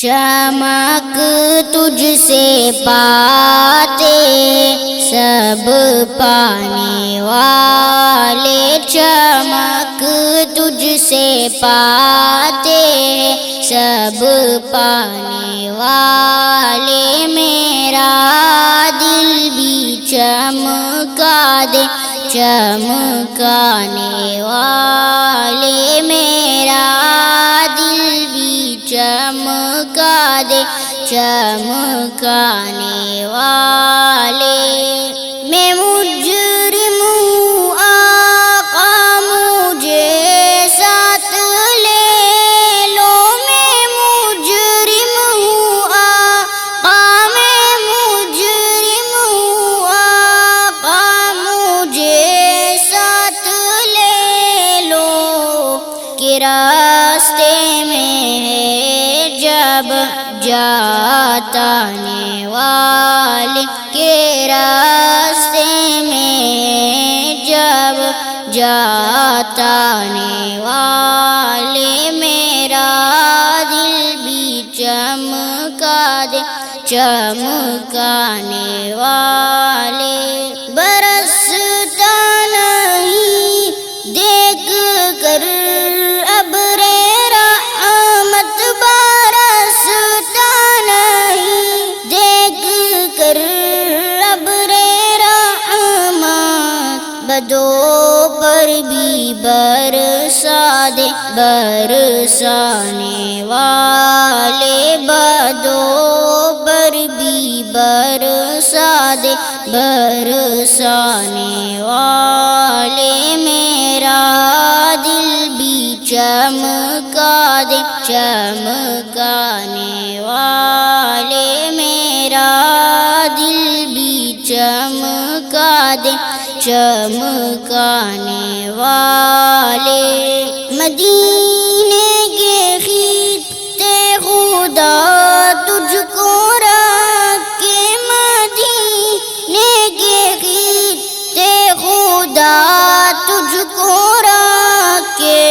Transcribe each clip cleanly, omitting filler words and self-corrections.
چمک تجھ سے پاتے سب پانے والے، چمک تجھ سے پاتے سب پانے والے، میرا دل بھی چمکا دے چمکانے والے، میرا دل بھی چمکا دے چمکانے والے۔ میں مجرم ہوں آقا مجھے ساتھ لے لو، میں مجرم ہوں آقا، میں مجرم ہوں آقا مجھے ساتھ لے لو، کہ راستے میں ہے جب جاتانے والے، کہ راستے میں ہے جب جاتانے والے، میرا دل بھی چمکا دے چمکانے والے۔ برستا نہیں دیکھ کر ابر رحمت، برستا نہیں دیکھ کر ابر رحمت، بدوں پر بھی برسا دے برسانے والے، بدوں پر بھی برسا دے برسانے والے، میرا دل بھی چمکا دے چمکانے والے، میرا دل بھی چمکا دے چمکانے والے۔ مدینے کے خطے خدا تجھ کو رکھ کے، مدینے کے خطے خدا تجھ کو رکھ کے،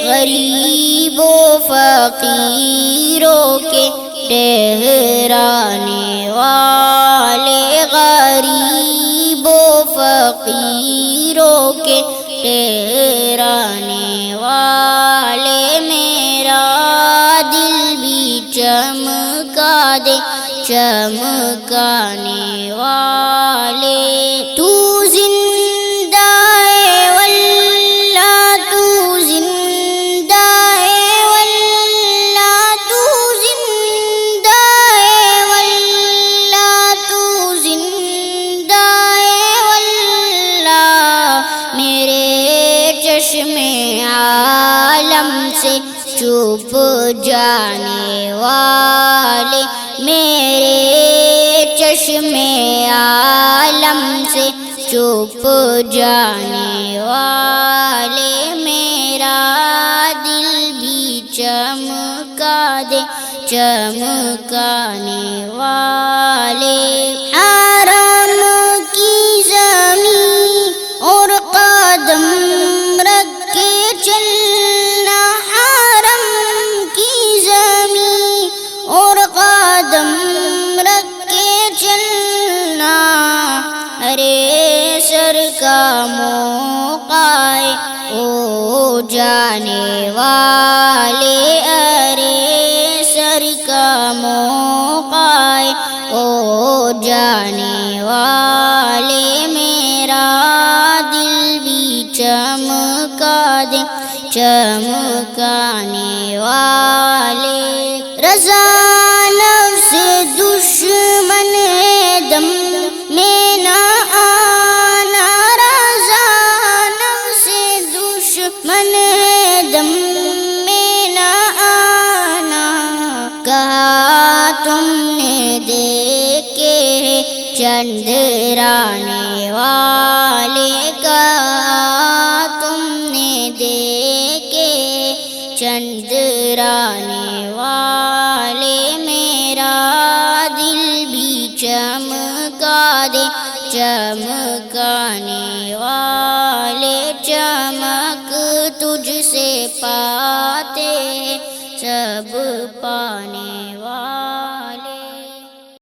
غریب و فقیروں کے ٹھہرانے والے، غریب و فقیروں کے ٹھہرانے والے، میرا دل بھی چمکا دے چمکانے والے۔ تو زندہ ہے واللہ، تو زندہ ہے واللہ، تو زندہ ہے واللہ، تو زندہ ہے واللہ، میرے چشم عالم سے چھپ جانے والے، میرے چشم عالم سے چھپ جانے والے، میرا دل بھی چمکا دے چمکانے والے۔ حرم کی زمین اور قدم رکھ کے چلنا، حرم کی زمین اور قدم رکھ کے چلنا، ارے سر کا موقع ہے او جانے والے، ارے سر کا موقع ہے او جانے والے، میرا دل بھی چمکا دے چمکانے والے۔ رضا نفس دشمن ہے دم میں نہ آنا، رضا نفس دشمن ہے دم میں نہ آنا، کہا تم نے دیکھے چندرانے والے، کہا تم نے دیکھے چندرانے والے، میرا دل بھی چمکا دے چمکانے والے۔